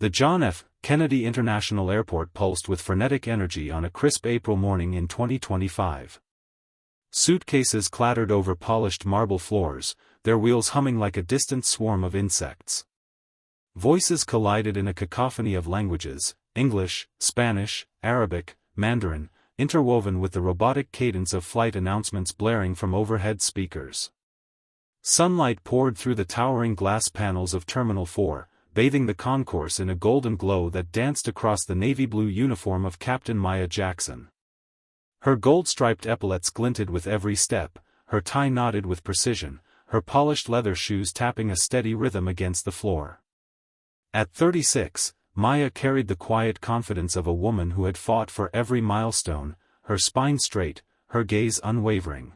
The John F. Kennedy International Airport pulsed with frenetic energy on a crisp April morning in 2025. Suitcases clattered over polished marble floors, their wheels humming like a distant swarm of insects. Voices collided in a cacophony of languages, English, Spanish, Arabic, Mandarin, interwoven with the robotic cadence of flight announcements blaring from overhead speakers. Sunlight poured through the towering glass panels of Terminal 4, bathing the concourse in a golden glow that danced across the navy blue uniform of Captain Maya Jackson. Her gold-striped epaulets glinted with every step, her tie knotted with precision, her polished leather shoes tapping a steady rhythm against the floor. At 36, Maya carried the quiet confidence of a woman who had fought for every milestone, her spine straight, her gaze unwavering.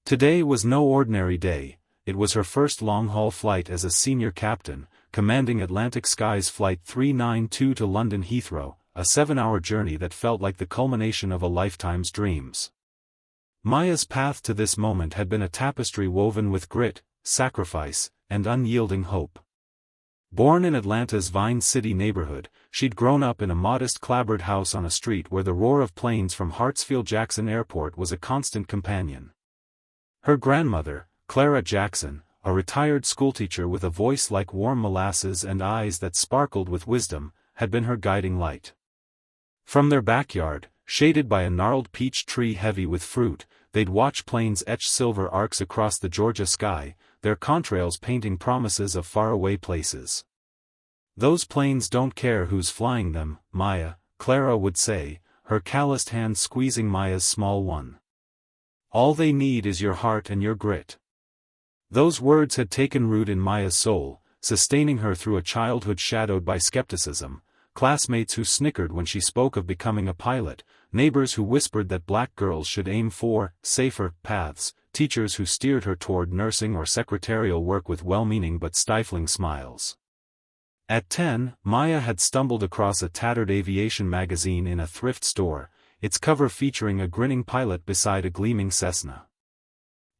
Today was no ordinary day. It was her first long-haul flight as a senior captain, commanding Atlantic Skies Flight 392 to London Heathrow, a 7-hour journey that felt like the culmination of a lifetime's dreams. Maya's path to this moment had been a tapestry woven with grit, sacrifice, and unyielding hope. Born in Atlanta's Vine City neighborhood, she'd grown up in a modest clapboard house on a street where the roar of planes from Hartsfield-Jackson Airport was a constant companion. Her grandmother, Clara Jackson, a retired schoolteacher with a voice like warm molasses and eyes that sparkled with wisdom, had been her guiding light. From their backyard, shaded by a gnarled peach tree heavy with fruit, they'd watch planes etch silver arcs across the Georgia sky, their contrails painting promises of faraway places. "Those planes don't care who's flying them, Maya," Clara would say, her calloused hand squeezing Maya's small one. "All they need is your heart and your grit." Those words had taken root in Maya's soul, sustaining her through a childhood shadowed by skepticism, classmates who snickered when she spoke of becoming a pilot, neighbors who whispered that black girls should aim for safer paths, teachers who steered her toward nursing or secretarial work with well-meaning but stifling smiles. At 10, Maya had stumbled across a tattered aviation magazine in a thrift store, its cover featuring a grinning pilot beside a gleaming Cessna.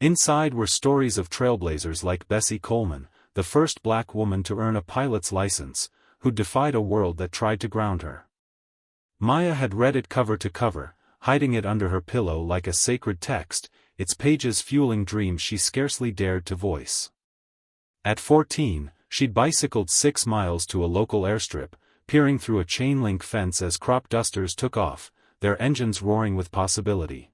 Inside were stories of trailblazers like Bessie Coleman, the first black woman to earn a pilot's license, who defied a world that tried to ground her. Maya had read it cover to cover, hiding it under her pillow like a sacred text, its pages fueling dreams she scarcely dared to voice. At 14, she'd bicycled 6 miles to a local airstrip, peering through a chain-link fence as crop dusters took off, their engines roaring with possibility.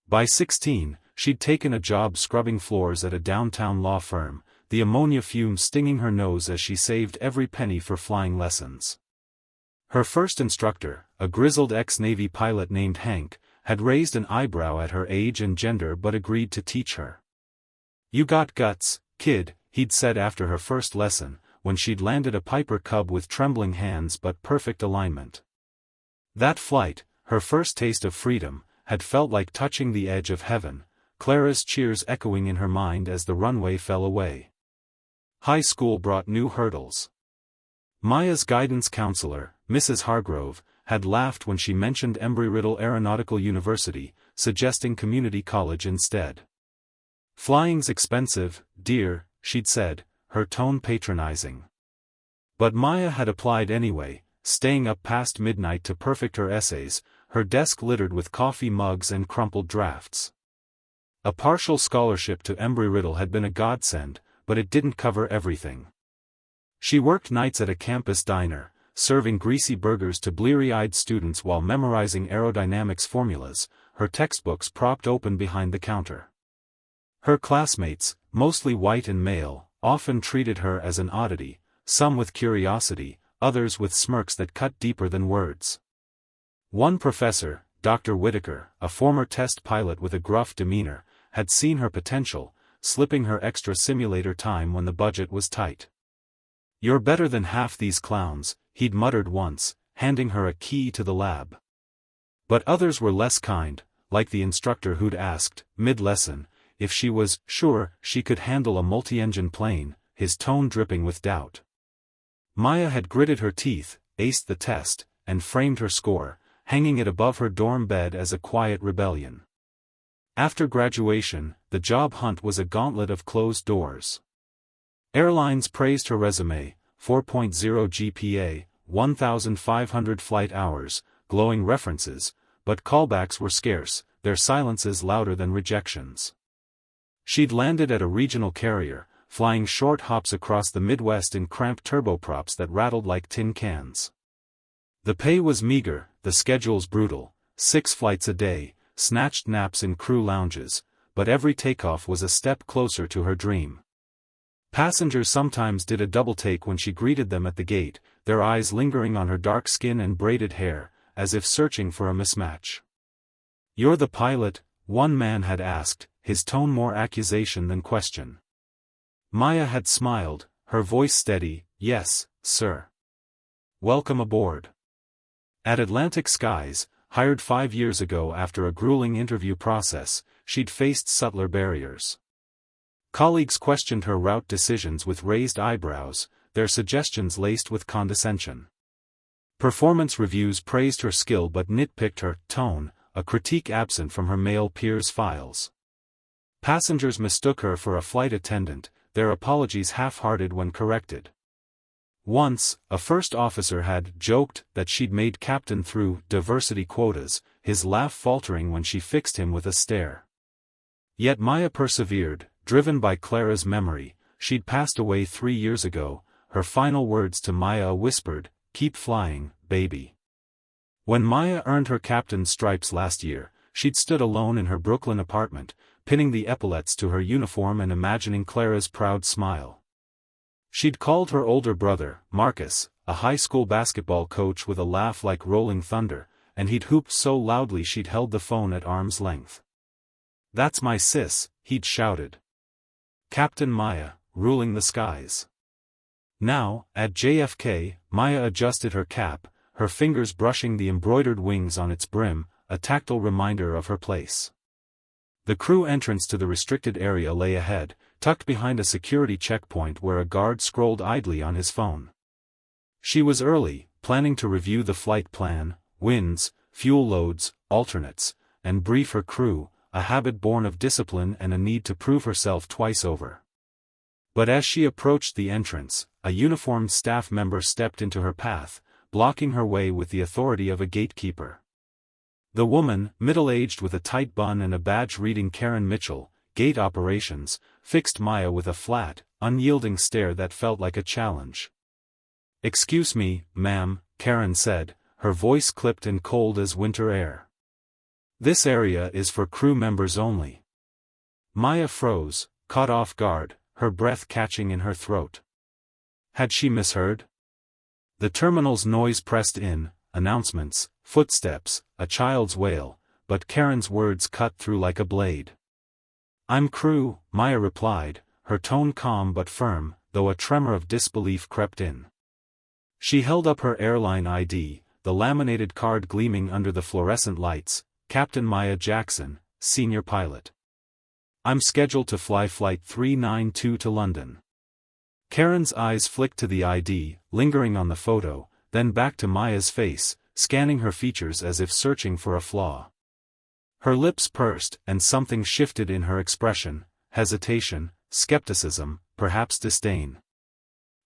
By 16, she'd taken a job scrubbing floors at a downtown law firm, the ammonia fumes stinging her nose as she saved every penny for flying lessons. Her first instructor, a grizzled ex-Navy pilot named Hank, had raised an eyebrow at her age and gender but agreed to teach her. "You got guts, kid," he'd said after her first lesson, when she'd landed a Piper Cub with trembling hands but perfect alignment. That flight, her first taste of freedom, had felt like touching the edge of heaven, Clara's cheers echoing in her mind as the runway fell away. High school brought new hurdles. Maya's guidance counselor, Mrs. Hargrove, had laughed when she mentioned Embry-Riddle Aeronautical University, suggesting community college instead. "Flying's expensive, dear," she'd said, her tone patronizing. But Maya had applied anyway, staying up past midnight to perfect her essays, her desk littered with coffee mugs and crumpled drafts. A partial scholarship to Embry-Riddle had been a godsend, but it didn't cover everything. She worked nights at a campus diner, serving greasy burgers to bleary-eyed students while memorizing aerodynamics formulas, her textbooks propped open behind the counter. Her classmates, mostly white and male, often treated her as an oddity, some with curiosity, others with smirks that cut deeper than words. One professor, Dr. Whitaker, a former test pilot with a gruff demeanor, had seen her potential, slipping her extra simulator time when the budget was tight. "You're better than half these clowns," he'd muttered once, handing her a key to the lab. But others were less kind, like the instructor who'd asked, mid-lesson, if she was sure she could handle a multi-engine plane, his tone dripping with doubt. Maya had gritted her teeth, aced the test, and framed her score, hanging it above her dorm bed as a quiet rebellion. After graduation, the job hunt was a gauntlet of closed doors. Airlines praised her resume, 4.0 GPA, 1,500 flight hours, glowing references, but callbacks were scarce, their silences louder than rejections. She'd landed at a regional carrier, flying short hops across the Midwest in cramped turboprops that rattled like tin cans. The pay was meager, the schedules brutal, 6 flights a day, snatched naps in crew lounges, but every takeoff was a step closer to her dream. Passengers sometimes did a double take when she greeted them at the gate, their eyes lingering on her dark skin and braided hair, as if searching for a mismatch. "You're the pilot?" one man had asked, his tone more accusation than question. Maya had smiled, her voice steady, "Yes, sir. Welcome aboard." At Atlantic Skies, hired 5 years ago after a grueling interview process, she'd faced subtler barriers. Colleagues questioned her route decisions with raised eyebrows, their suggestions laced with condescension. Performance reviews praised her skill but nitpicked her tone, a critique absent from her male peers' files. Passengers mistook her for a flight attendant, their apologies half-hearted when corrected. Once, a first officer had joked that she'd made captain through diversity quotas, his laugh faltering when she fixed him with a stare. Yet Maya persevered, driven by Clara's memory. She'd passed away 3 years ago, her final words to Maya whispered, "Keep flying, baby." When Maya earned her captain's stripes last year, she'd stood alone in her Brooklyn apartment, pinning the epaulets to her uniform and imagining Clara's proud smile. She'd called her older brother, Marcus, a high school basketball coach with a laugh like rolling thunder, and he'd hooped so loudly she'd held the phone at arm's length. "That's my sis," he'd shouted. Captain Maya, ruling the skies. Now, at JFK, Maya adjusted her cap, her fingers brushing the embroidered wings on its brim, a tactile reminder of her place. The crew entrance to the restricted area lay ahead, tucked behind a security checkpoint where a guard scrolled idly on his phone. She was early, planning to review the flight plan, winds, fuel loads, alternates, and brief her crew, a habit born of discipline and a need to prove herself twice over. But as she approached the entrance, a uniformed staff member stepped into her path, blocking her way with the authority of a gatekeeper. The woman, middle-aged with a tight bun and a badge reading Karen Mitchell, Gate Operations, fixed Maya with a flat, unyielding stare that felt like a challenge. "Excuse me, ma'am," Karen said, her voice clipped and cold as winter air. "This area is for crew members only." Maya froze, caught off guard, her breath catching in her throat. Had she misheard? The terminal's noise pressed in, announcements, footsteps, a child's wail, but Karen's words cut through like a blade. "I'm crew," Maya replied, her tone calm but firm, though a tremor of disbelief crept in. She held up her airline ID, the laminated card gleaming under the fluorescent lights, "Captain Maya Jackson, senior pilot. I'm scheduled to fly Flight 392 to London." Karen's eyes flicked to the ID, lingering on the photo, then back to Maya's face, scanning her features as if searching for a flaw. Her lips pursed, and something shifted in her expression, hesitation, skepticism, perhaps disdain.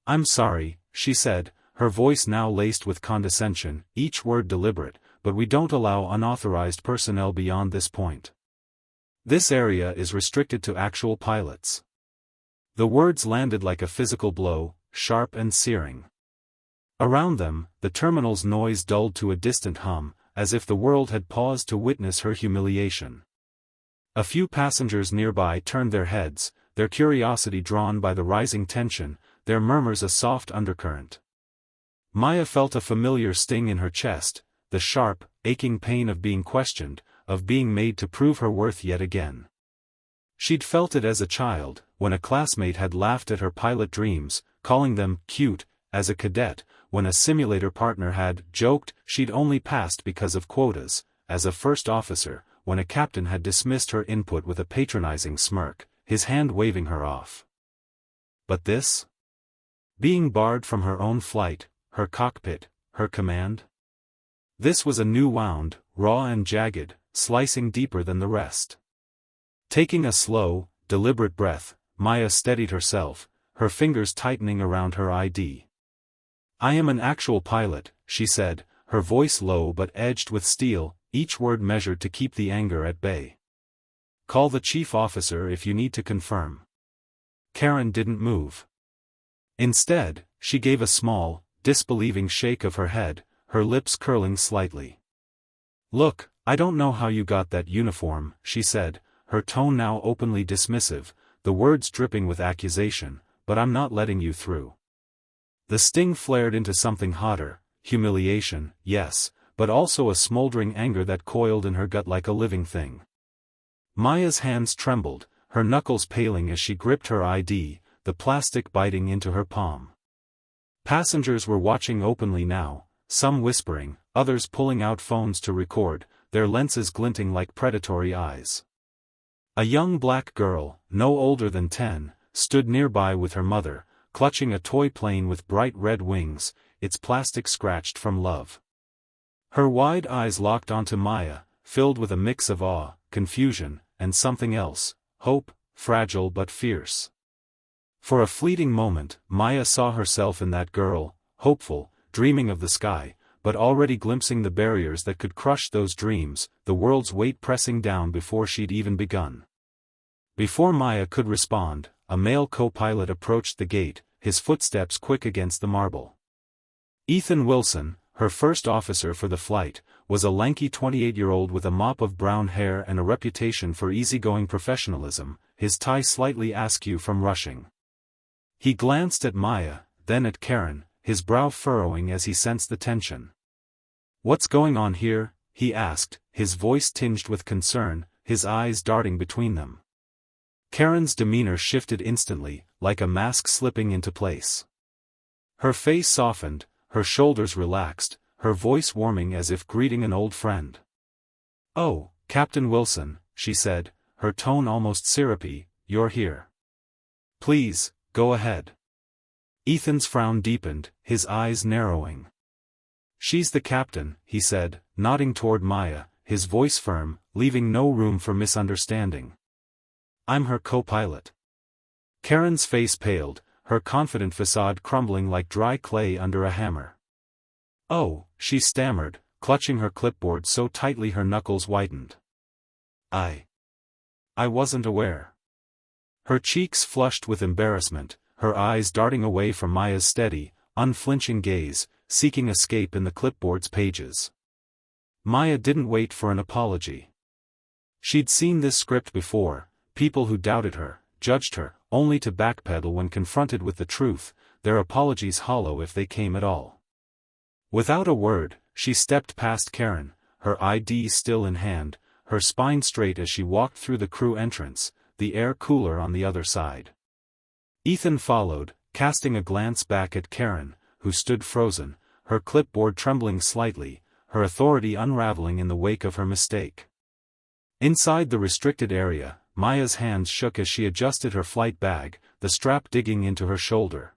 "I'm sorry," she said, her voice now laced with condescension, each word deliberate, "but we don't allow unauthorized personnel beyond this point. This area is restricted to actual pilots." The words landed like a physical blow, sharp and searing. Around them, the terminal's noise dulled to a distant hum, as if the world had paused to witness her humiliation. A few passengers nearby turned their heads, their curiosity drawn by the rising tension, their murmurs a soft undercurrent. Maya felt a familiar sting in her chest, the sharp, aching pain of being questioned, of being made to prove her worth yet again. She'd felt it as a child, when a classmate had laughed at her pilot dreams, calling them cute, as a cadet, when a simulator partner had joked she'd only passed because of quotas, as a first officer, when a captain had dismissed her input with a patronizing smirk, his hand waving her off. But this? Being barred from her own flight, her cockpit, her command? This was a new wound, raw and jagged, slicing deeper than the rest. Taking a slow, deliberate breath, Maya steadied herself, her fingers tightening around her ID. "I am an actual pilot," she said, her voice low but edged with steel, each word measured to keep the anger at bay. "Call the chief officer if you need to confirm." Karen didn't move. Instead, she gave a small, disbelieving shake of her head, her lips curling slightly. "Look, I don't know how you got that uniform," she said, her tone now openly dismissive, the words dripping with accusation, "but I'm not letting you through." The sting flared into something hotter, humiliation, yes, but also a smoldering anger that coiled in her gut like a living thing. Maya's hands trembled, her knuckles paling as she gripped her ID, the plastic biting into her palm. Passengers were watching openly now, some whispering, others pulling out phones to record, their lenses glinting like predatory eyes. A young black girl, no older than 10, stood nearby with her mother, clutching a toy plane with bright red wings, its plastic scratched from love. Her wide eyes locked onto Maya, filled with a mix of awe, confusion, and something else, hope, fragile but fierce. For a fleeting moment, Maya saw herself in that girl, hopeful, dreaming of the sky, but already glimpsing the barriers that could crush those dreams, the world's weight pressing down before she'd even begun. Before Maya could respond, a male co-pilot approached the gate, his footsteps quick against the marble. Ethan Wilson, her first officer for the flight, was a lanky 28-year-old with a mop of brown hair and a reputation for easygoing professionalism, his tie slightly askew from rushing. He glanced at Maya, then at Karen, his brow furrowing as he sensed the tension. "What's going on here?" he asked, his voice tinged with concern, his eyes darting between them. Karen's demeanor shifted instantly, like a mask slipping into place. Her face softened, her shoulders relaxed, her voice warming as if greeting an old friend. "Oh, Captain Wilson," she said, her tone almost syrupy, "you're here. Please, go ahead." Ethan's frown deepened, his eyes narrowing. "She's the captain," he said, nodding toward Maya, his voice firm, leaving no room for misunderstanding. "I'm her co-pilot." Karen's face paled, her confident facade crumbling like dry clay under a hammer. "Oh," she stammered, clutching her clipboard so tightly her knuckles whitened. I wasn't aware." Her cheeks flushed with embarrassment, her eyes darting away from Maya's steady, unflinching gaze, seeking escape in the clipboard's pages. Maya didn't wait for an apology. She'd seen this script before, people who doubted her, judged her, only to backpedal when confronted with the truth, their apologies hollow if they came at all. Without a word, she stepped past Karen, her ID still in hand, her spine straight as she walked through the crew entrance, the air cooler on the other side. Ethan followed, casting a glance back at Karen, who stood frozen, her clipboard trembling slightly, her authority unraveling in the wake of her mistake. Inside the restricted area, Maya's hands shook as she adjusted her flight bag, the strap digging into her shoulder.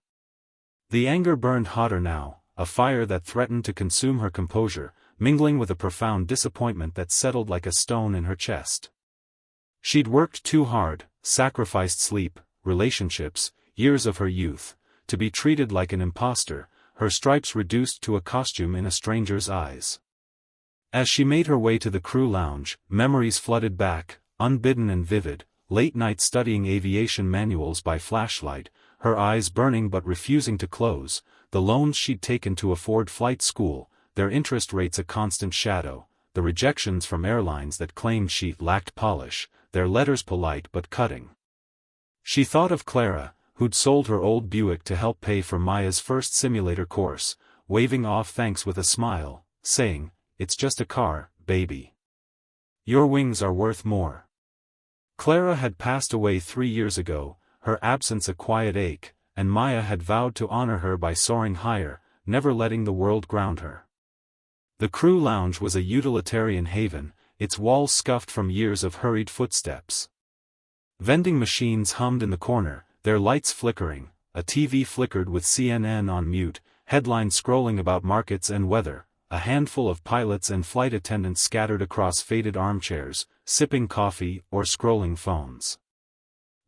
The anger burned hotter now, a fire that threatened to consume her composure, mingling with a profound disappointment that settled like a stone in her chest. She'd worked too hard, sacrificed sleep, relationships, years of her youth, to be treated like an imposter, her stripes reduced to a costume in a stranger's eyes. As she made her way to the crew lounge, memories flooded back, unbidden and vivid, late night studying aviation manuals by flashlight, her eyes burning but refusing to close, the loans she'd taken to afford flight school, their interest rates a constant shadow, the rejections from airlines that claimed she lacked polish, their letters polite but cutting. She thought of Clara, who'd sold her old Buick to help pay for Maya's first simulator course, waving off thanks with a smile, saying, "It's just a car, baby. Your wings are worth more." Clara had passed away 3 years ago, her absence a quiet ache, and Maya had vowed to honor her by soaring higher, never letting the world ground her. The crew lounge was a utilitarian haven, its walls scuffed from years of hurried footsteps. Vending machines hummed in the corner, their lights flickering, a TV flickered with CNN on mute, headlines scrolling about markets and weather, a handful of pilots and flight attendants scattered across faded armchairs, sipping coffee or scrolling phones.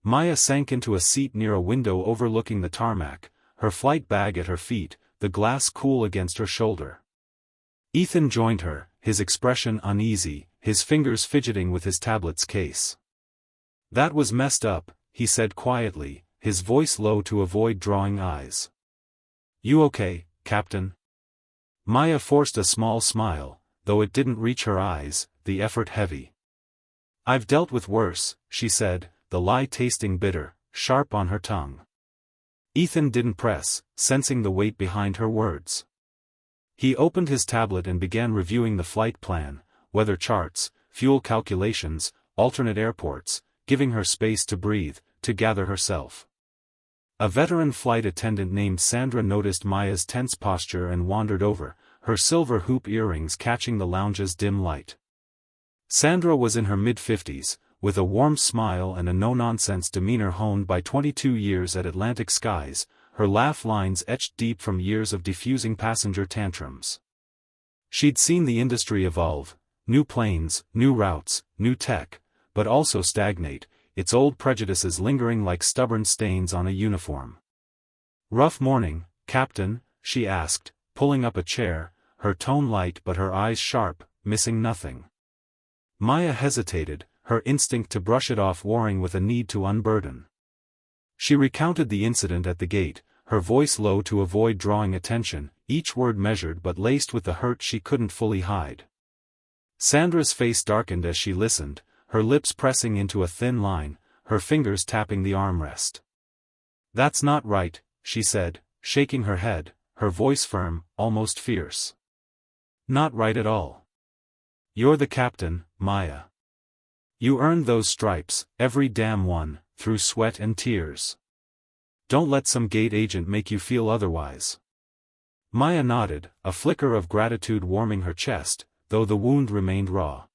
Maya sank into a seat near a window overlooking the tarmac, her flight bag at her feet, the glass cool against her shoulder. Ethan joined her, his expression uneasy, his fingers fidgeting with his tablet's case. "That was messed up," he said quietly, his voice low to avoid drawing eyes. "You okay, Captain?" Maya forced a small smile, though it didn't reach her eyes, the effort heavy. "I've dealt with worse," she said, the lie tasting bitter, sharp on her tongue. Ethan didn't press, sensing the weight behind her words. He opened his tablet and began reviewing the flight plan, weather charts, fuel calculations, alternate airports, giving her space to breathe, to gather herself. A veteran flight attendant named Sandra noticed Maya's tense posture and wandered over, her silver hoop earrings catching the lounge's dim light. Sandra was in her mid-50s, with a warm smile and a no-nonsense demeanor honed by 22 years at Atlantic skies, her laugh lines etched deep from years of diffusing passenger tantrums. She'd seen the industry evolve, new planes, new routes, new tech, but also stagnate, its old prejudices lingering like stubborn stains on a uniform. "Rough morning, Captain?" she asked, pulling up a chair, her tone light but her eyes sharp, missing nothing. Maya hesitated, her instinct to brush it off warring with a need to unburden. She recounted the incident at the gate, her voice low to avoid drawing attention, each word measured but laced with the hurt she couldn't fully hide. Sandra's face darkened as she listened, her lips pressing into a thin line, her fingers tapping the armrest. "That's not right," she said, shaking her head, her voice firm, almost fierce. "Not right at all. You're the captain, Maya. You earned those stripes, every damn one, through sweat and tears. Don't let some gate agent make you feel otherwise." Maya nodded, a flicker of gratitude warming her chest, though the wound remained raw.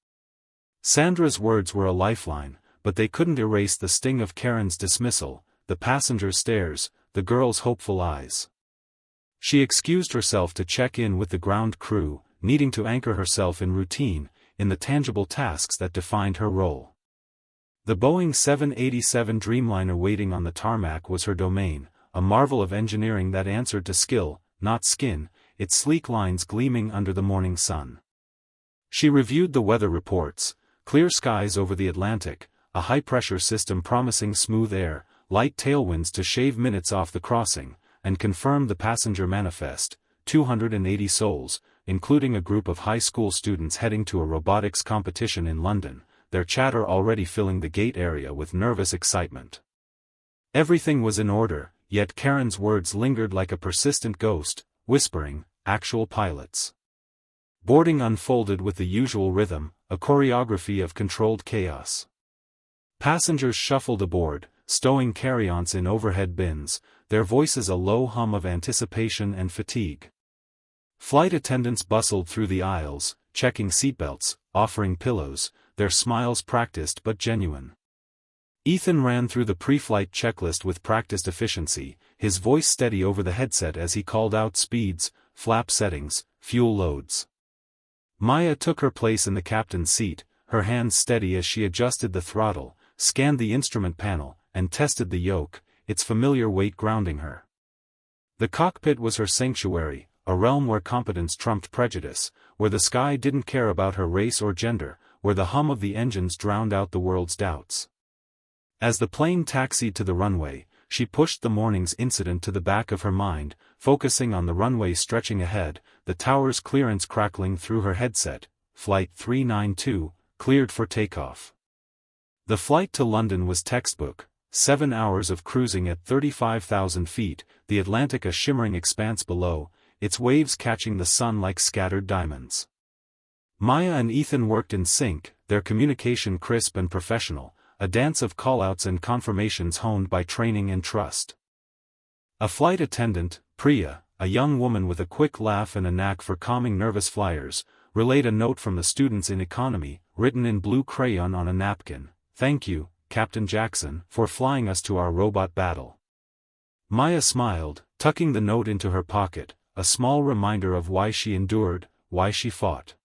Sandra's words were a lifeline, but they couldn't erase the sting of Karen's dismissal, the passenger's stares, the girl's hopeful eyes. She excused herself to check in with the ground crew, needing to anchor herself in routine, in the tangible tasks that defined her role. The Boeing 787 Dreamliner waiting on the tarmac was her domain, a marvel of engineering that answered to skill, not skin, its sleek lines gleaming under the morning sun. She reviewed the weather reports, clear skies over the Atlantic, a high-pressure system promising smooth air, light tailwinds to shave minutes off the crossing, and confirmed the passenger manifest, 280 souls, including a group of high school students heading to a robotics competition in London, their chatter already filling the gate area with nervous excitement. Everything was in order, yet Karen's words lingered like a persistent ghost, whispering, "Actual pilots." Boarding unfolded with the usual rhythm, a choreography of controlled chaos. Passengers shuffled aboard, stowing carry-ons in overhead bins, their voices a low hum of anticipation and fatigue. Flight attendants bustled through the aisles, checking seatbelts, offering pillows, their smiles practiced but genuine. Ethan ran through the pre-flight checklist with practiced efficiency, his voice steady over the headset as he called out speeds, flap settings, fuel loads. Maya took her place in the captain's seat, her hands steady as she adjusted the throttle, scanned the instrument panel, and tested the yoke, its familiar weight grounding her. The cockpit was her sanctuary, a realm where competence trumped prejudice, where the sky didn't care about her race or gender, where the hum of the engines drowned out the world's doubts. As the plane taxied to the runway, she pushed the morning's incident to the back of her mind, focusing on the runway stretching ahead, the tower's clearance crackling through her headset. Flight 392, cleared for takeoff. The flight to London was textbook, 7 hours of cruising at 35,000 feet, the Atlantic a shimmering expanse below, its waves catching the sun like scattered diamonds. Maya and Ethan worked in sync, their communication crisp and professional, a dance of callouts and confirmations honed by training and trust. A flight attendant, Priya, a young woman with a quick laugh and a knack for calming nervous flyers, relayed a note from the students in economy, written in blue crayon on a napkin. "Thank you, Captain Jackson, for flying us to our robot battle." Maya smiled, tucking the note into her pocket, a small reminder of why she endured, why she fought.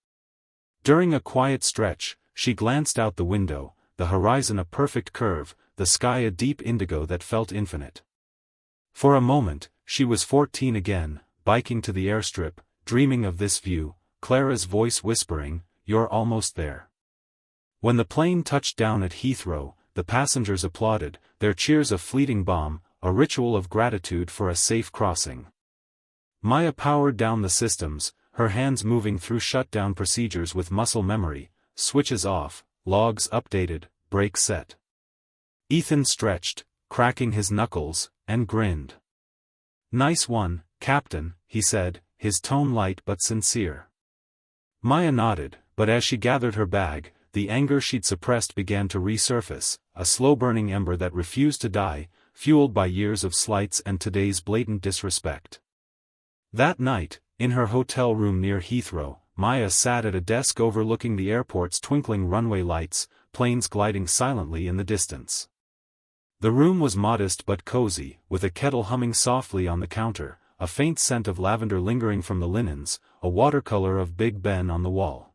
During a quiet stretch, she glanced out the window, the horizon a perfect curve, the sky a deep indigo that felt infinite. For a moment, she was 14 again, biking to the airstrip, dreaming of this view, Clara's voice whispering, "You're almost there." When the plane touched down at Heathrow, the passengers applauded, their cheers a fleeting bomb, a ritual of gratitude for a safe crossing. Maya powered down the systems, her hands moving through shutdown procedures with muscle memory, switches off, logs updated, brakes set. Ethan stretched, cracking his knuckles, and grinned. "Nice one, Captain," he said, his tone light but sincere. Maya nodded, but as she gathered her bag, the anger she'd suppressed began to resurface, a slow-burning ember that refused to die, fueled by years of slights and today's blatant disrespect. That night, in her hotel room near Heathrow, Maya sat at a desk overlooking the airport's twinkling runway lights, planes gliding silently in the distance. The room was modest but cozy, with a kettle humming softly on the counter, a faint scent of lavender lingering from the linens, a watercolor of Big Ben on the wall.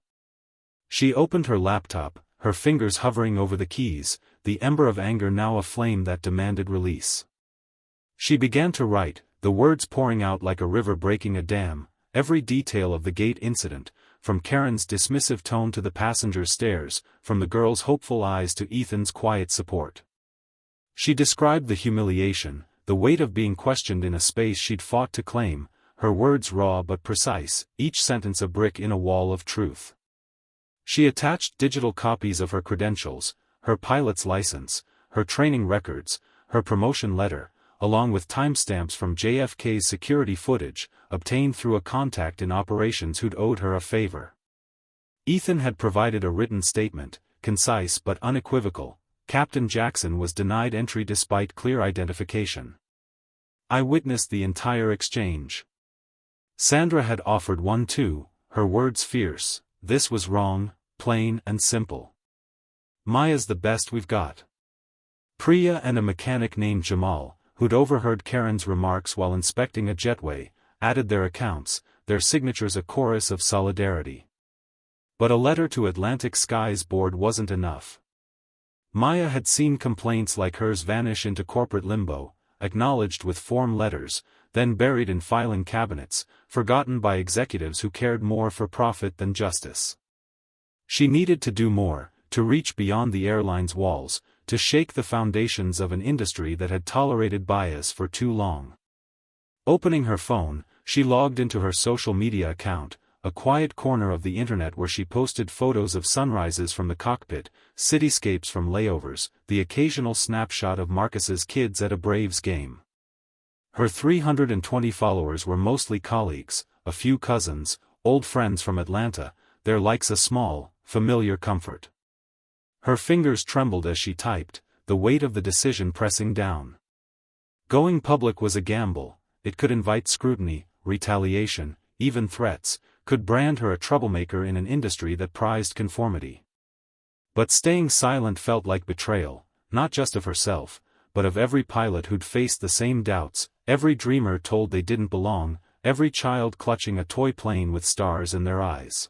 She opened her laptop, her fingers hovering over the keys, the ember of anger now a flame that demanded release. She began to write, the words pouring out like a river breaking a dam, every detail of the gate incident, from Karen's dismissive tone to the passenger's stares, from the girl's hopeful eyes to Ethan's quiet support. She described the humiliation, the weight of being questioned in a space she'd fought to claim, her words raw but precise, each sentence a brick in a wall of truth. She attached digital copies of her credentials, her pilot's license, her training records, her promotion letter, along with timestamps from JFK's security footage, obtained through a contact in operations who'd owed her a favor. Ethan had provided a written statement, concise but unequivocal. Captain Jackson was denied entry despite clear identification. I witnessed the entire exchange. Sandra had offered one too, her words fierce. This was wrong, plain and simple. Maya's the best we've got. Priya and a mechanic named Jamal, who'd overheard Karen's remarks while inspecting a jetway, added their accounts, their signatures a chorus of solidarity. But a letter to Atlantic Skies board wasn't enough. Maya had seen complaints like hers vanish into corporate limbo, acknowledged with form letters, then buried in filing cabinets, forgotten by executives who cared more for profit than justice. She needed to do more, to reach beyond the airline's walls, to shake the foundations of an industry that had tolerated bias for too long. Opening her phone, she logged into her social media account, a quiet corner of the internet where she posted photos of sunrises from the cockpit, cityscapes from layovers, the occasional snapshot of Marcus's kids at a Braves game. Her 320 followers were mostly colleagues, a few cousins, old friends from Atlanta, their likes a small, familiar comfort. Her fingers trembled as she typed, the weight of the decision pressing down. Going public was a gamble, it could invite scrutiny, retaliation, even threats, could brand her a troublemaker in an industry that prized conformity. But staying silent felt like betrayal, not just of herself, but of every pilot who'd faced the same doubts, every dreamer told they didn't belong, every child clutching a toy plane with stars in their eyes.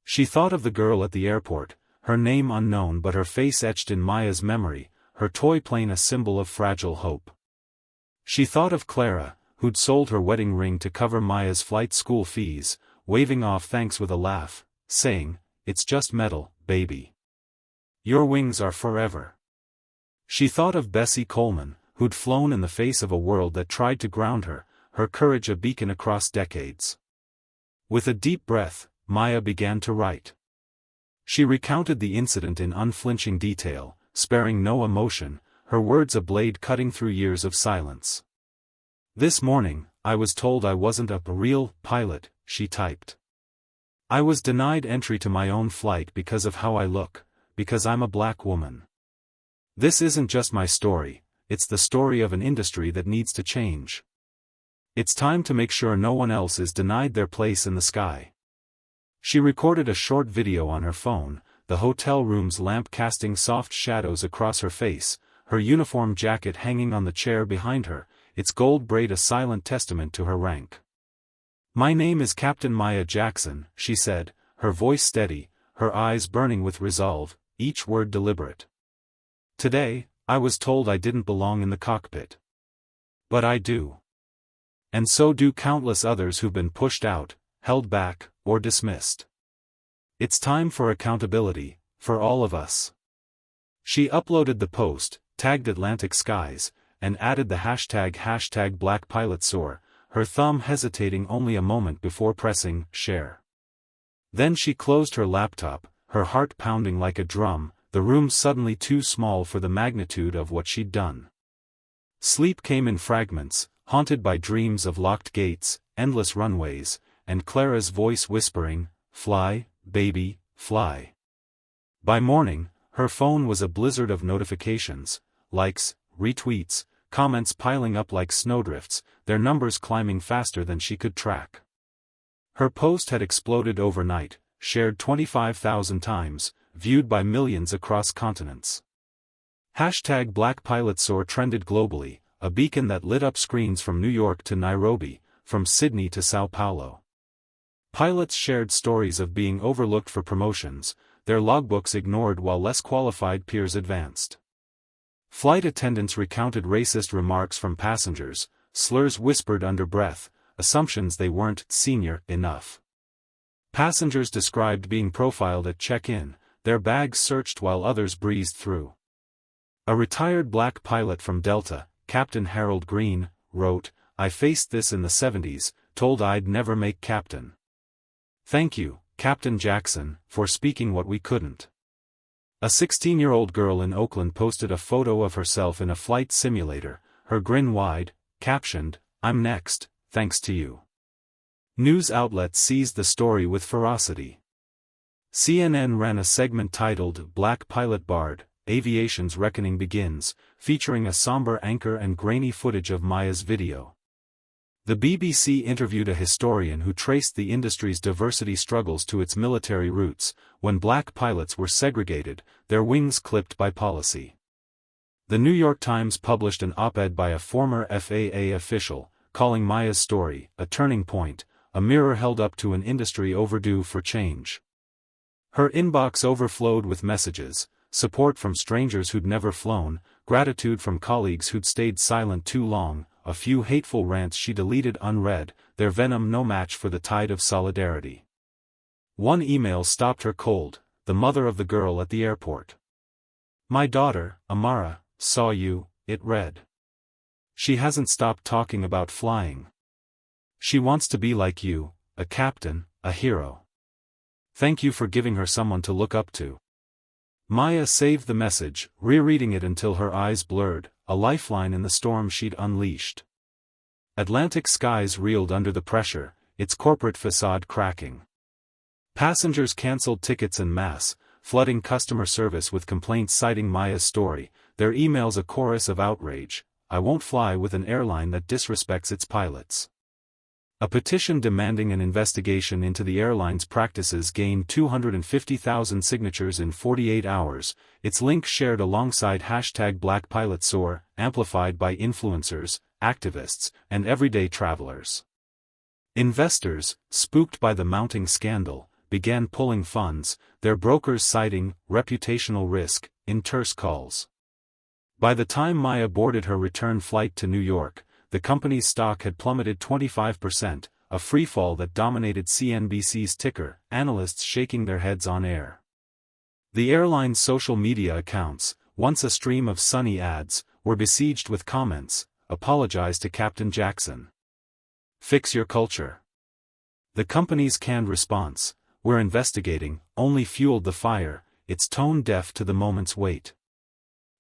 She thought of the girl at the airport, her name unknown but her face etched in Maya's memory, her toy plane a symbol of fragile hope. She thought of Clara, who'd sold her wedding ring to cover Maya's flight school fees, waving off thanks with a laugh, saying, "It's just metal, baby. Your wings are forever." She thought of Bessie Coleman, who'd flown in the face of a world that tried to ground her, her courage a beacon across decades. With a deep breath, Maya began to write. She recounted the incident in unflinching detail, sparing no emotion, her words a blade cutting through years of silence. "This morning, I was told I wasn't a real pilot," she typed. "I was denied entry to my own flight because of how I look, because I'm a black woman. This isn't just my story, it's the story of an industry that needs to change. It's time to make sure no one else is denied their place in the sky." She recorded a short video on her phone, the hotel room's lamp casting soft shadows across her face, her uniform jacket hanging on the chair behind her, its gold braid a silent testament to her rank. "My name is Captain Maya Jackson," she said, her voice steady, her eyes burning with resolve, each word deliberate. "Today, I was told I didn't belong in the cockpit. But I do. And so do countless others who've been pushed out, held back, or dismissed. It's time for accountability, for all of us. She uploaded the post, tagged Atlantic Skies, and added the hashtag #BlackPilotSore, her thumb hesitating only a moment before pressing share. Then she closed her laptop, her heart pounding like a drum, the room suddenly too small for the magnitude of what she'd done. Sleep came in fragments, haunted by dreams of locked gates, endless runways, and Clara's voice whispering, "Fly, baby, fly." By morning, her phone was a blizzard of notifications, likes, retweets, comments piling up like snowdrifts, their numbers climbing faster than she could track. Her post had exploded overnight, shared 25,000 times, viewed by millions across continents. #BlackPilotSore trended globally, a beacon that lit up screens from New York to Nairobi, from Sydney to Sao Paulo. Pilots shared stories of being overlooked for promotions, their logbooks ignored while less qualified peers advanced. Flight attendants recounted racist remarks from passengers, slurs whispered under breath, assumptions they weren't senior enough. Passengers described being profiled at check-in, their bags searched while others breezed through. A retired black pilot from Delta, Captain Harold Green, wrote, "I faced this in the 70s, told I'd never make captain. Thank you, Captain Jackson, for speaking what we couldn't." A 16-year-old girl in Oakland posted a photo of herself in a flight simulator, her grin wide, captioned, "I'm next, thanks to you." News outlets seized the story with ferocity. CNN ran a segment titled "Black Pilot Barred, Aviation's Reckoning Begins," featuring a somber anchor and grainy footage of Maya's video. The BBC interviewed a historian who traced the industry's diversity struggles to its military roots, when black pilots were segregated, their wings clipped by policy. The New York Times published an op-ed by a former FAA official, calling Maya's story a turning point, a mirror held up to an industry overdue for change. Her inbox overflowed with messages, support from strangers who'd never flown, gratitude from colleagues who'd stayed silent too long, a few hateful rants she deleted unread, their venom no match for the tide of solidarity. One email stopped her cold, the mother of the girl at the airport. "My daughter, Amara, saw you," it read. "She hasn't stopped talking about flying. She wants to be like you, a captain, a hero. Thank you for giving her someone to look up to." Maya saved the message, rereading it until her eyes blurred, a lifeline in the storm she'd unleashed. Atlantic Skies reeled under the pressure, its corporate facade cracking. Passengers canceled tickets en masse, flooding customer service with complaints citing Maya's story, their emails a chorus of outrage. "I won't fly with an airline that disrespects its pilots." A petition demanding an investigation into the airline's practices gained 250,000 signatures in 48 hours, its link shared alongside #BlackPilotSore, amplified by influencers, activists, and everyday travelers. Investors, spooked by the mounting scandal, began pulling funds, their brokers citing reputational risk in terse calls. By the time Maya boarded her return flight to New York, the company's stock had plummeted 25%, a freefall that dominated CNBC's ticker, analysts shaking their heads on air. The airline's social media accounts, once a stream of sunny ads, were besieged with comments, "Apologize to Captain Jackson. Fix your culture." The company's canned response, "We're investigating," only fueled the fire, its tone deaf to the moment's weight.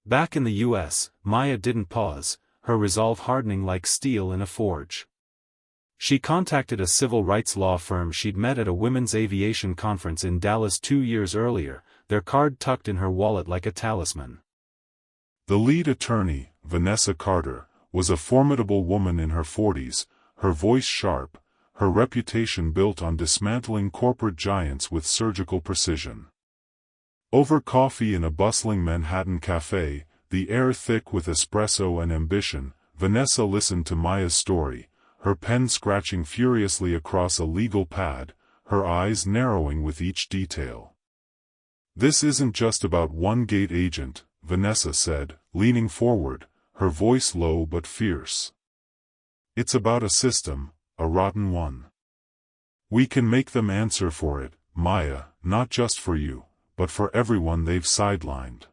Back in the US, Maya didn't pause, her resolve hardening like steel in a forge. She contacted a civil rights law firm she'd met at a women's aviation conference in Dallas 2 years earlier, their card tucked in her wallet like a talisman. The lead attorney, Vanessa Carter, was a formidable woman in her 40s, her voice sharp, her reputation built on dismantling corporate giants with surgical precision. Over coffee in a bustling Manhattan cafe, the air thick with espresso and ambition, Vanessa listened to Maya's story, her pen scratching furiously across a legal pad, her eyes narrowing with each detail. "This isn't just about one gate agent," Vanessa said, leaning forward, her voice low but fierce. It's about a system, a rotten one. We can make them answer for it, Maya, not just for you, but for everyone they've sidelined.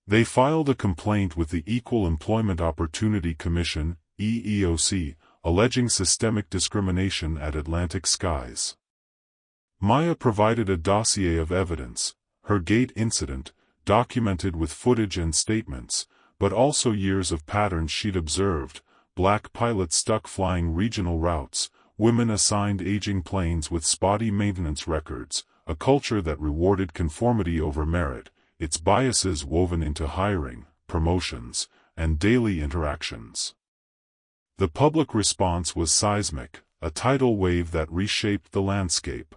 They filed a complaint with the Equal Employment Opportunity Commission, EEOC, alleging systemic discrimination at Atlantic Skies. Maya provided a dossier of evidence, her gate incident, documented with footage and statements, but also years of patterns she'd observed: black pilots stuck flying regional routes, women assigned aging planes with spotty maintenance records, a culture that rewarded conformity over merit, its biases woven into hiring, promotions, and daily interactions. The public response was seismic, a tidal wave that reshaped the landscape.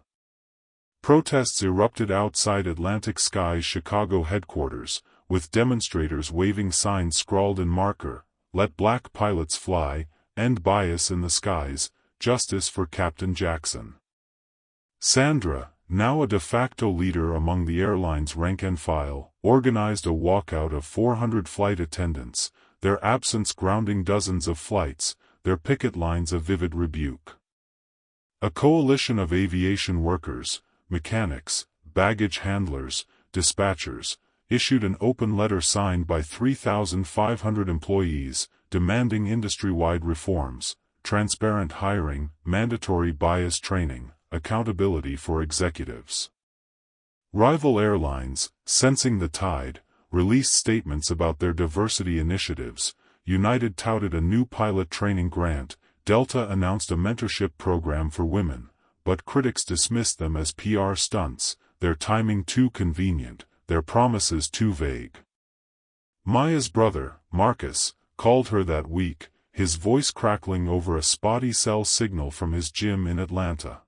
Protests erupted outside Atlantic Skies' Chicago headquarters, with demonstrators waving signs scrawled in marker, "Let black pilots fly, end bias in the skies, justice for Captain Jackson." Sandra, now a de facto leader among the airline's rank and file, organized a walkout of 400 flight attendants, their absence grounding dozens of flights, their picket lines a vivid rebuke. A coalition of aviation workers, mechanics, baggage handlers, dispatchers, issued an open letter signed by 3,500 employees, demanding industry-wide reforms, transparent hiring, mandatory bias training, accountability for executives. Rival airlines, sensing the tide, released statements about their diversity initiatives. United touted a new pilot training grant, Delta announced a mentorship program for women, but critics dismissed them as PR stunts, their timing too convenient, their promises too vague. Maya's brother, Marcus, called her that week, his voice crackling over a spotty cell signal from his gym in Atlanta.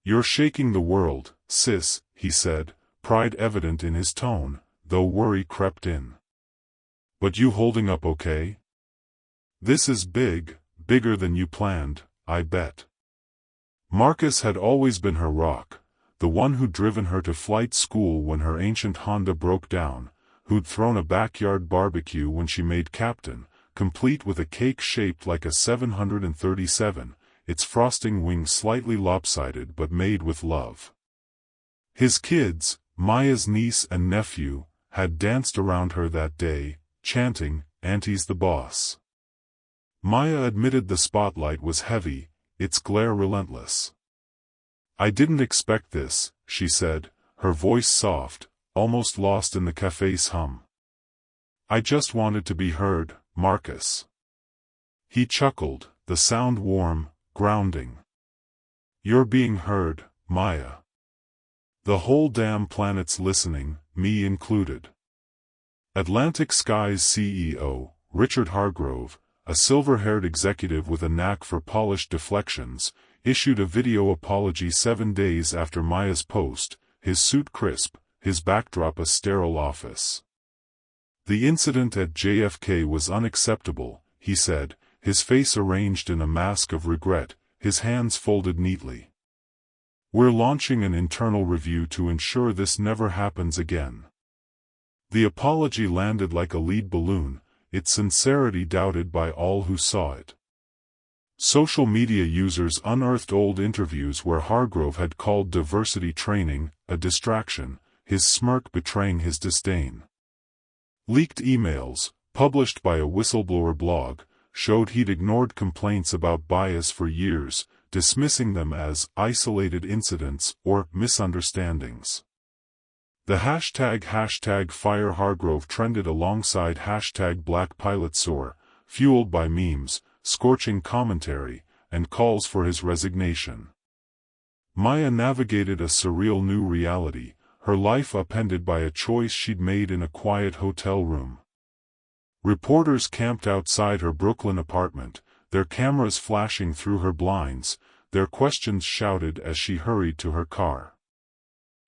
"You're shaking the world, sis," he said, pride evident in his tone, though worry crept in. "But you holding up okay? This is big, bigger than you planned, I bet." Marcus had always been her rock, the one who'd driven her to flight school when her ancient Honda broke down, who'd thrown a backyard barbecue when she made captain, complete with a cake shaped like a 737, its frosting wing slightly lopsided but made with love. His kids, Maya's niece and nephew, had danced around her that day, chanting, "Auntie's the boss." Maya admitted the spotlight was heavy, its glare relentless. "I didn't expect this," she said, her voice soft, almost lost in the cafe's hum. "I just wanted to be heard, Marcus." He chuckled, the sound warm, grounding. "You're being heard, Maya. The whole damn planet's listening, me included." Atlantic Skies CEO, Richard Hargrove, a silver-haired executive with a knack for polished deflections, issued a video apology 7 days after Maya's post, his suit crisp, his backdrop a sterile office. "The incident at JFK was unacceptable," he said, his face arranged in a mask of regret, his hands folded neatly. "We're launching an internal review to ensure this never happens again." The apology landed like a lead balloon, its sincerity doubted by all who saw it. Social media users unearthed old interviews where Hargrove had called diversity training a distraction, his smirk betraying his disdain. Leaked emails, published by a whistleblower blog, showed he'd ignored complaints about bias for years, dismissing them as isolated incidents or misunderstandings. The hashtag Fire Hargrove trended alongside hashtag Black Pilot Soar, fueled by memes, scorching commentary, and calls for his resignation. Maya navigated a surreal new reality, her life upended by a choice she'd made in a quiet hotel room. Reporters camped outside her Brooklyn apartment, their cameras flashing through her blinds, their questions shouted as she hurried to her car.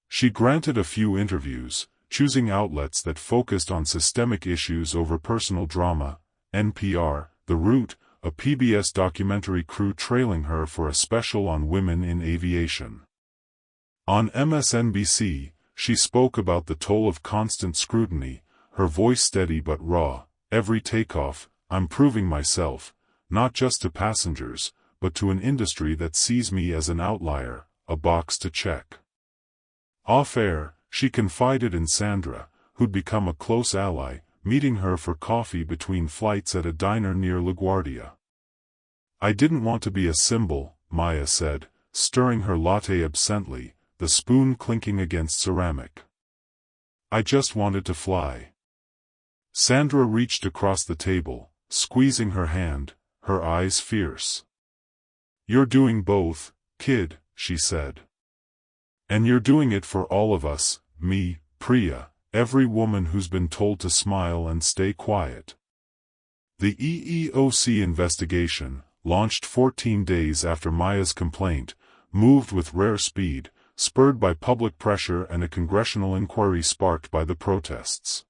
She granted a few interviews, choosing outlets that focused on systemic issues over personal drama. NPR, The Route, a PBS documentary crew trailing her for a special on women in aviation. On MSNBC, she spoke about the toll of constant scrutiny, her voice steady but raw. "Every takeoff, I'm proving myself, not just to passengers, but to an industry that sees me as an outlier, a box to check. Off-air, she confided in Sandra, who'd become a close ally, meeting her for coffee between flights at a diner near LaGuardia. "I didn't want to be a symbol," Maya said, stirring her latte absently, the spoon clinking against ceramic. "I just wanted to fly." Sandra reached across the table, squeezing her hand, her eyes fierce. "You're doing both, kid," she said. "And you're doing it for all of us, me, Priya, every woman who's been told to smile and stay quiet." The EEOC investigation, launched 14 days after Maya's complaint, moved with rare speed, spurred by public pressure and a congressional inquiry sparked by the protests.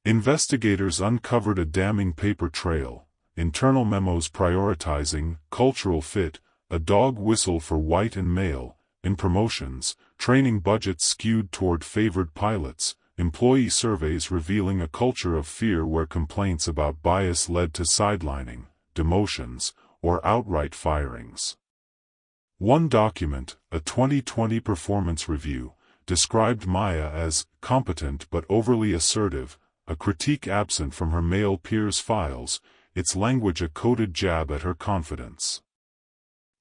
Investigators uncovered a damning paper trail, internal memos prioritizing cultural fit, a dog whistle for white and male, in promotions, training budgets skewed toward favored pilots, employee surveys revealing a culture of fear where complaints about bias led to sidelining, demotions, or outright firings. One document, a 2020 performance review, described Maya as competent but overly assertive, a critique absent from her male peers' files, its language a coded jab at her confidence.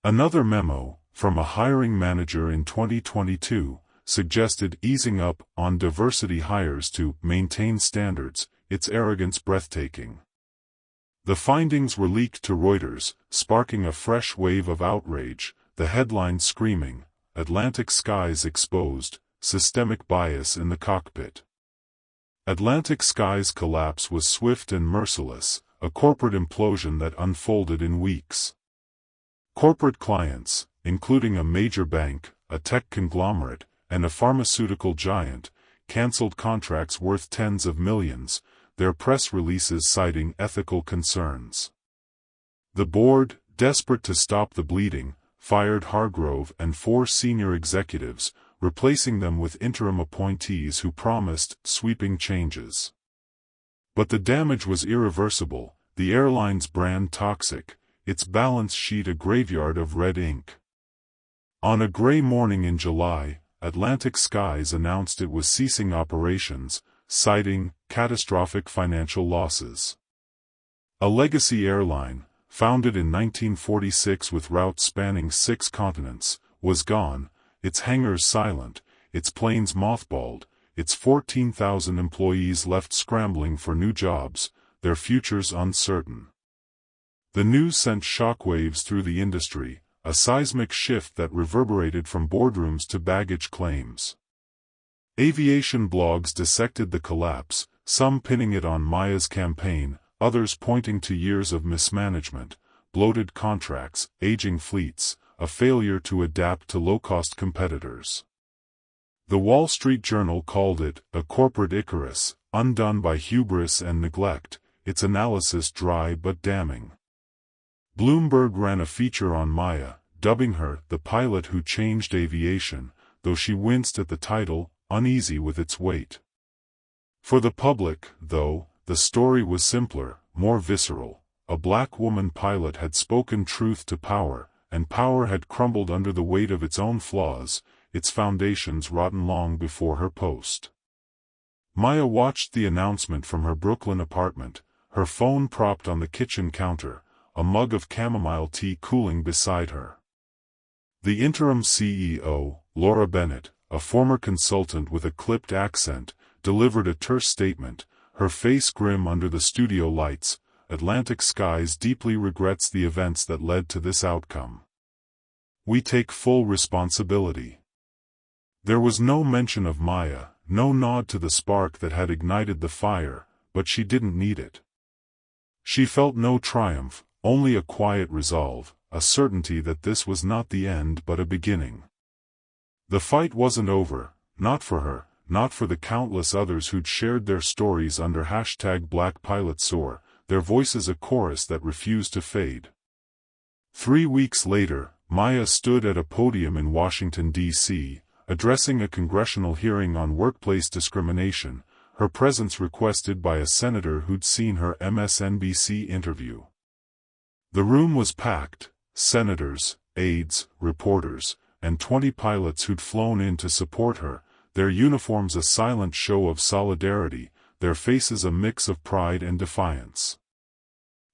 Another memo, from a hiring manager in 2022, suggested easing up on diversity hires to maintain standards, its arrogance breathtaking. The findings were leaked to Reuters, sparking a fresh wave of outrage, the headline screaming, "Atlantic Skies Exposed, Systemic Bias in the Cockpit." Atlantic Skies' collapse was swift and merciless, a corporate implosion that unfolded in weeks. Corporate clients, including a major bank, a tech conglomerate, and a pharmaceutical giant, canceled contracts worth tens of millions, their press releases citing ethical concerns. The board, desperate to stop the bleeding, fired Hargrove and 4 senior executives, replacing them with interim appointees who promised sweeping changes. But the damage was irreversible, the airline's brand toxic, its balance sheet a graveyard of red ink. On a gray morning in July, Atlantic Skies announced it was ceasing operations, citing catastrophic financial losses. A legacy airline, founded in 1946 with routes spanning 6 continents, was gone, its hangars silent, its planes mothballed, its 14,000 employees left scrambling for new jobs, their futures uncertain. The news sent shockwaves through the industry, a seismic shift that reverberated from boardrooms to baggage claims. Aviation blogs dissected the collapse, some pinning it on Maya's campaign, others pointing to years of mismanagement, bloated contracts, aging fleets, a failure to adapt to low-cost competitors. The Wall Street Journal called it a corporate Icarus, undone by hubris and neglect, its analysis dry but damning. Bloomberg ran a feature on Maya, dubbing her the pilot who changed aviation, though she winced at the title, uneasy with its weight. For the public, though, the story was simpler, more visceral. A black woman pilot had spoken truth to power, and power had crumbled under the weight of its own flaws, its foundations rotten long before her post. Maya watched the announcement from her Brooklyn apartment, her phone propped on the kitchen counter, a mug of chamomile tea cooling beside her. The interim CEO, Laura Bennett, a former consultant with a clipped accent, delivered a terse statement, her face grim under the studio lights. Atlantic Skies deeply regrets the events that led to this outcome. We take full responsibility. There was no mention of Maya, no nod to the spark that had ignited the fire, but she didn't need it. She felt no triumph, only a quiet resolve, a certainty that this was not the end but a beginning. The fight wasn't over, not for her, not for the countless others who'd shared their stories under #BlackPilotSore, their voices a chorus that refused to fade. 3 weeks later, Maya stood at a podium in Washington, D.C., addressing a congressional hearing on workplace discrimination, her presence requested by a senator who'd seen her MSNBC interview. The room was packed: senators, aides, reporters, and 20 pilots who'd flown in to support her, their uniforms a silent show of solidarity, their faces a mix of pride and defiance.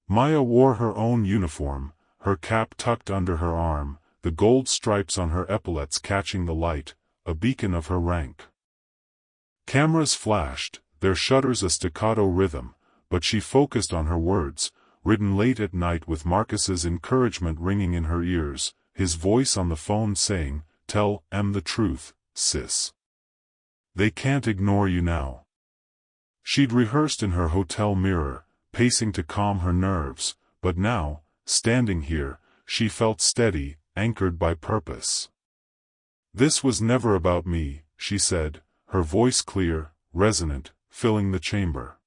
Maya wore her own uniform, her cap tucked under her arm, the gold stripes on her epaulets catching the light, a beacon of her rank. Cameras flashed, their shutters a staccato rhythm, but she focused on her words, written late at night with Marcus's encouragement ringing in her ears, his voice on the phone saying, "Tell em the truth, sis. They can't ignore you now." She'd rehearsed in her hotel mirror, pacing to calm her nerves, but now, standing here, she felt steady, anchored by purpose. "This was never about me," she said, her voice clear, resonant, filling the chamber.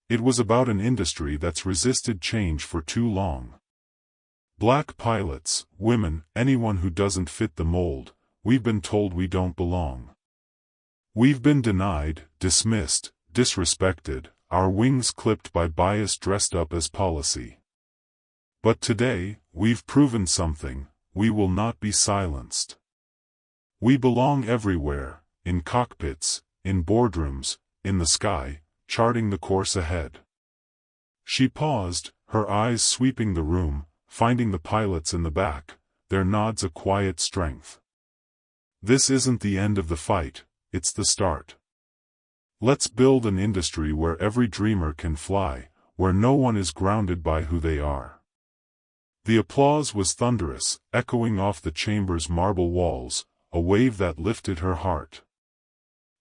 "It was about an industry that's resisted change for too long. Black pilots, women, anyone who doesn't fit the mold, we've been told we don't belong. We've been denied, dismissed, disrespected, our wings clipped by bias dressed up as policy. But today, we've proven something: we will not be silenced. We belong everywhere, in cockpits, in boardrooms, in the sky, charting the course ahead." She paused, her eyes sweeping the room, finding the pilots in the back, their nods a quiet strength. "This isn't the end of the fight, it's the start. Let's build an industry where every dreamer can fly, where no one is grounded by who they are." The applause was thunderous, echoing off the chamber's marble walls, a wave that lifted her heart.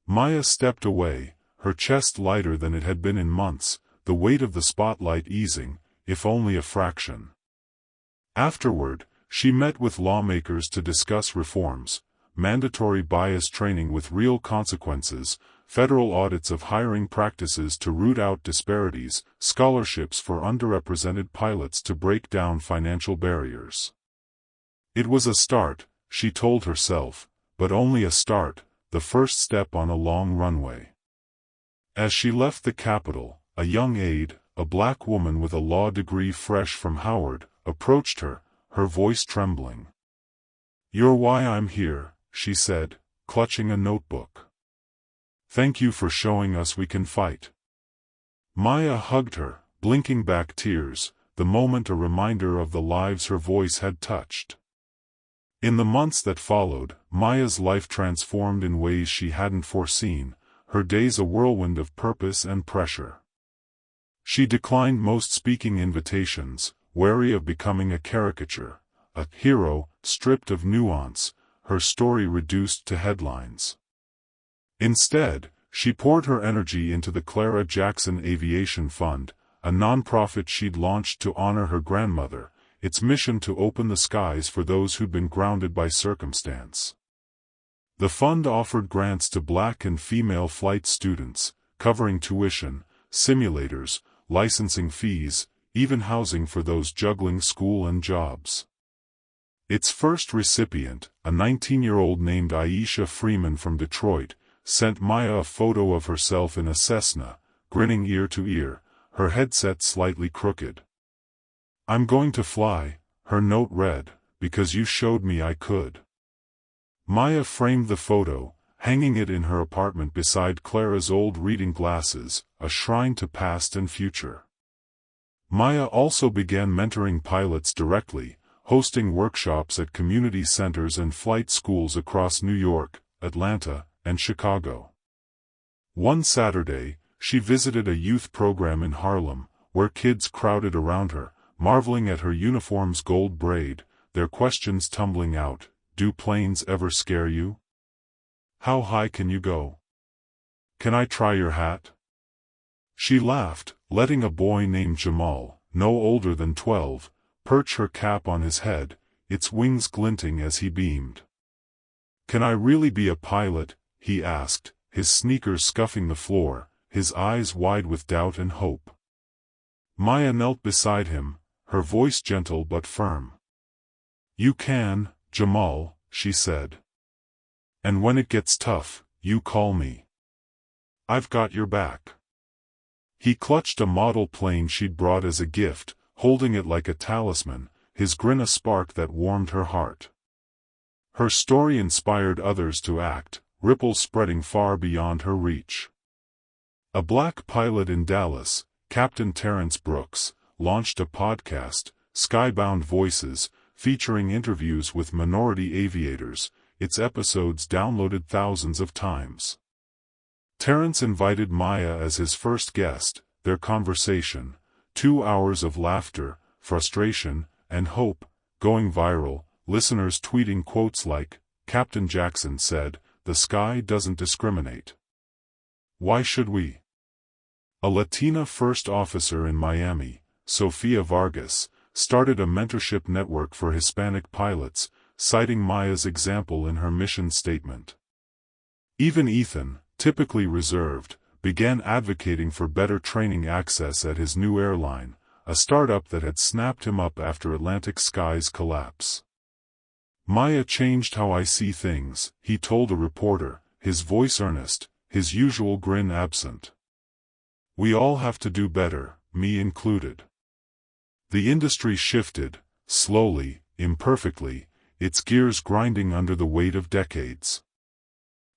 Maya stepped away, her chest lighter than it had been in months, the weight of the spotlight easing, if only a fraction. Afterward, she met with lawmakers to discuss reforms: mandatory bias training with real consequences, federal audits of hiring practices to root out disparities, scholarships for underrepresented pilots to break down financial barriers. It was a start, she told herself, but only a start, the first step on a long runway. As she left the Capitol, a young aide, a black woman with a law degree fresh from Howard, approached her, her voice trembling. "You're why I'm here," she said, clutching a notebook. "Thank you for showing us we can fight." Maya hugged her, blinking back tears, the moment a reminder of the lives her voice had touched. In the months that followed, Maya's life transformed in ways she hadn't foreseen, her days a whirlwind of purpose and pressure. She declined most speaking invitations, wary of becoming a caricature, a hero, stripped of nuance, her story reduced to headlines. Instead, she poured her energy into the Clara Jackson Aviation Fund, a nonprofit she'd launched to honor her grandmother, its mission to open the skies for those who'd been grounded by circumstance. The fund offered grants to black and female flight students, covering tuition, simulators, licensing fees, even housing for those juggling school and jobs. Its first recipient, a 19-year-old named Aisha Freeman from Detroit, sent Maya a photo of herself in a Cessna, grinning ear to ear, her headset slightly crooked. "I'm going to fly," her note read, "because you showed me I could." Maya framed the photo, hanging it in her apartment beside Clara's old reading glasses, a shrine to past and future. Maya also began mentoring pilots directly, hosting workshops at community centers and flight schools across New York, Atlanta, and Chicago. One Saturday, she visited a youth program in Harlem, where kids crowded around her, marveling at her uniform's gold braid, their questions tumbling out: "Do planes ever scare you? How high can you go? Can I try your hat?" She laughed, letting a boy named Jamal, no older than 12, perch her cap on his head, its wings glinting as he beamed. "Can I really be a pilot?" he asked, his sneakers scuffing the floor, his eyes wide with doubt and hope. Maya knelt beside him, her voice gentle but firm. "You can, Jamal," she said. "And when it gets tough, you call me. I've got your back." He clutched a model plane she'd brought as a gift, holding it like a talisman, his grin a spark that warmed her heart. Her story inspired others to act, ripples spreading far beyond her reach. A black pilot in Dallas, Captain Terrence Brooks, launched a podcast, Skybound Voices, featuring interviews with minority aviators, its episodes downloaded thousands of times. Terrence invited Maya as his first guest, their conversation, 2 hours of laughter, frustration, and hope, going viral, listeners tweeting quotes like, "Captain Jackson said, the sky doesn't discriminate. Why should we?" A Latina first officer in Miami, Sofia Vargas, started a mentorship network for Hispanic pilots, citing Maya's example in her mission statement. Even Ethan, typically reserved, began advocating for better training access at his new airline, a startup that had snapped him up after Atlantic Sky's collapse. "Maya changed how I see things," he told a reporter, his voice earnest, his usual grin absent. "We all have to do better, me included." The industry shifted, slowly, imperfectly, its gears grinding under the weight of decades.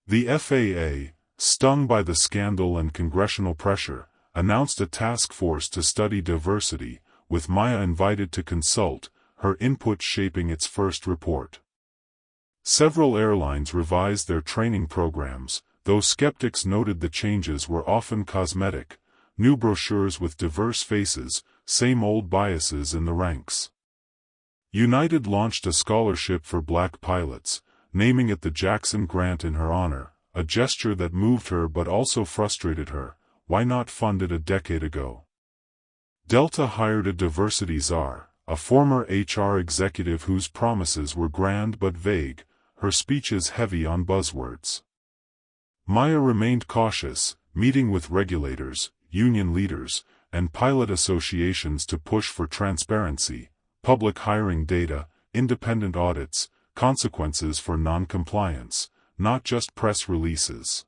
The FAA, stung by the scandal and congressional pressure, announced a task force to study diversity, with Maya invited to consult, her input shaping its first report. Several airlines revised their training programs, though skeptics noted the changes were often cosmetic, new brochures with diverse faces, same old biases in the ranks. United launched a scholarship for black pilots, naming it the Jackson Grant in her honor, a gesture that moved her but also frustrated her. Why not fund it a decade ago? Delta hired a diversity czar, a former HR executive whose promises were grand but vague, her speeches heavy on buzzwords. Maya remained cautious, meeting with regulators, union leaders, and pilot associations to push for transparency, public hiring data, independent audits, consequences for non-compliance, not just press releases.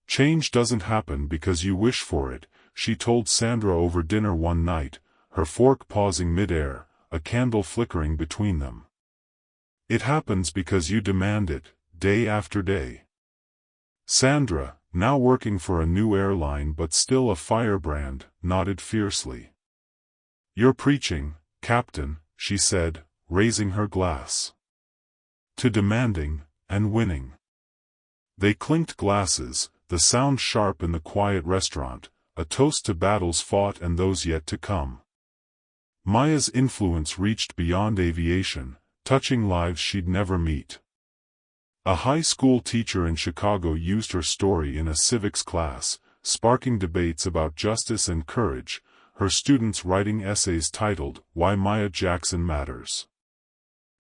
"Change doesn't happen because you wish for it," she told Sandra over dinner one night, her fork pausing mid-air, a candle flickering between them. "It happens because you demand it, day after day." Sandra, now working for a new airline but still a firebrand, nodded fiercely. "You're preaching, Captain," she said, raising her glass. "To demanding, and winning." They clinked glasses, the sound sharp in the quiet restaurant, a toast to battles fought and those yet to come. Maya's influence reached beyond aviation, touching lives she'd never meet. A high school teacher in Chicago used her story in a civics class, sparking debates about justice and courage, her students writing essays titled, "Why Maya Jackson Matters."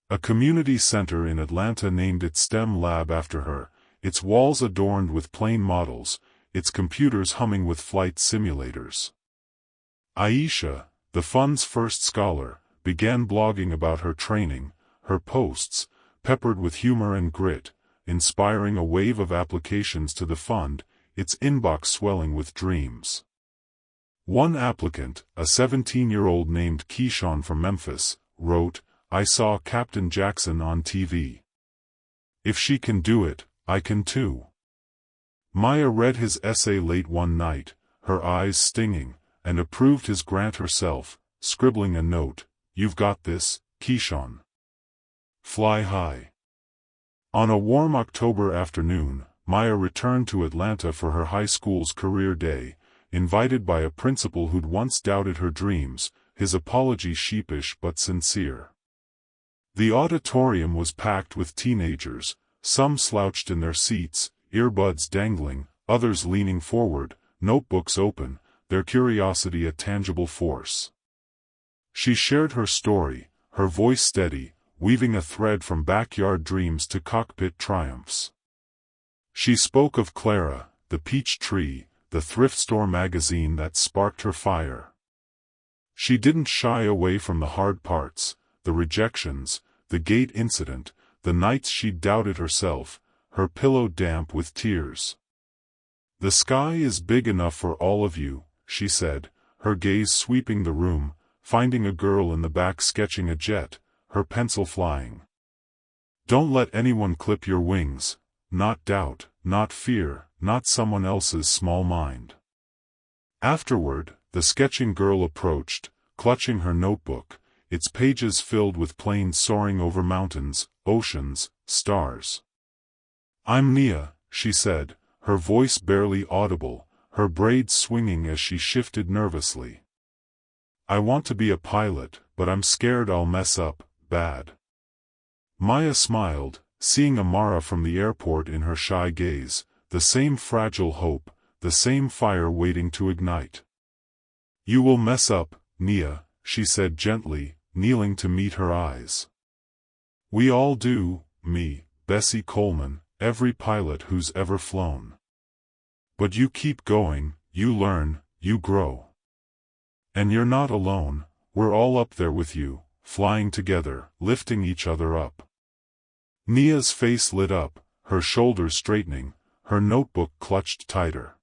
A community center in Atlanta named its STEM lab after her, its walls adorned with plane models, its computers humming with flight simulators. Aisha, the fund's first scholar, began blogging about her training, her posts, peppered with humor and grit, inspiring a wave of applications to the fund, its inbox swelling with dreams. One applicant, a 17-year-old named Keyshawn from Memphis, wrote, "I saw Captain Jackson on TV. If she can do it, I can too." Maya read his essay late one night, her eyes stinging, and approved his grant herself, scribbling a note, "You've got this, Keyshawn. Fly high." On a warm October afternoon, Maya returned to Atlanta for her high school's career day, invited by a principal who'd once doubted her dreams, his apology sheepish but sincere. The auditorium was packed with teenagers, some slouched in their seats, earbuds dangling, others leaning forward, notebooks open, their curiosity a tangible force. She shared her story, her voice steady, weaving a thread from backyard dreams to cockpit triumphs. She spoke of Clara, the peach tree, the thrift store magazine that sparked her fire. She didn't shy away from the hard parts, the rejections, the gate incident, the nights she doubted herself, her pillow damp with tears. "The sky is big enough for all of you," she said, her gaze sweeping the room, finding a girl in the back sketching a jet, her pencil flying. Don't let anyone clip your wings, not doubt, not fear, not someone else's small mind. Afterward, the sketching girl approached, clutching her notebook, its pages filled with planes soaring over mountains, oceans, stars. "I'm Nia," she said, her voice barely audible, her braids swinging as she shifted nervously. "I want to be a pilot, but I'm scared I'll mess up, bad." Maya smiled, seeing Amara from the airport in her shy gaze, the same fragile hope, the same fire waiting to ignite. "You will mess up, Nia," she said gently, kneeling to meet her eyes. "We all do, me, Bessie Coleman, every pilot who's ever flown. But you keep going, you learn, you grow. And you're not alone, we're all up there with you, flying together, lifting each other up." Nia's face lit up, her shoulders straightening, her notebook clutched tighter.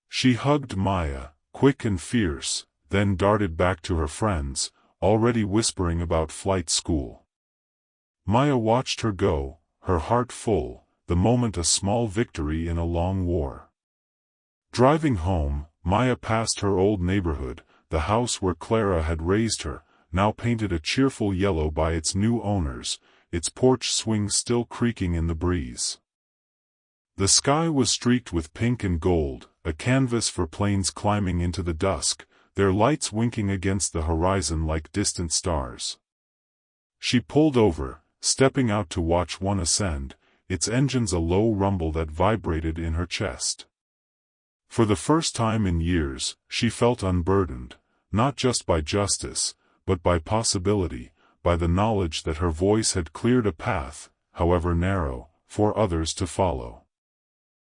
She hugged Maya, quick and fierce, then darted back to her friends, already whispering about flight school. Maya watched her go, her heart full, the moment a small victory in a long war. Driving home, Maya passed her old neighborhood, the house where Clara had raised her, now painted a cheerful yellow by its new owners, its porch swing still creaking in the breeze. The sky was streaked with pink and gold, a canvas for planes climbing into the dusk, their lights winking against the horizon like distant stars. She pulled over, stepping out to watch one ascend, its engines a low rumble that vibrated in her chest. For the first time in years, she felt unburdened, not just by justice, but by possibility, by the knowledge that her voice had cleared a path, however narrow, for others to follow.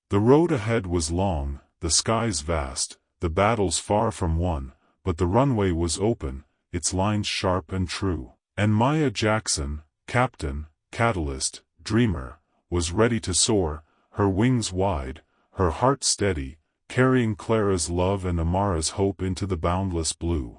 The road ahead was long, the skies vast, the battles far from won, but the runway was open, its lines sharp and true. And Maya Jackson, captain, catalyst, dreamer, was ready to soar, her wings wide, her heart steady, carrying Clara's love and Amara's hope into the boundless blue.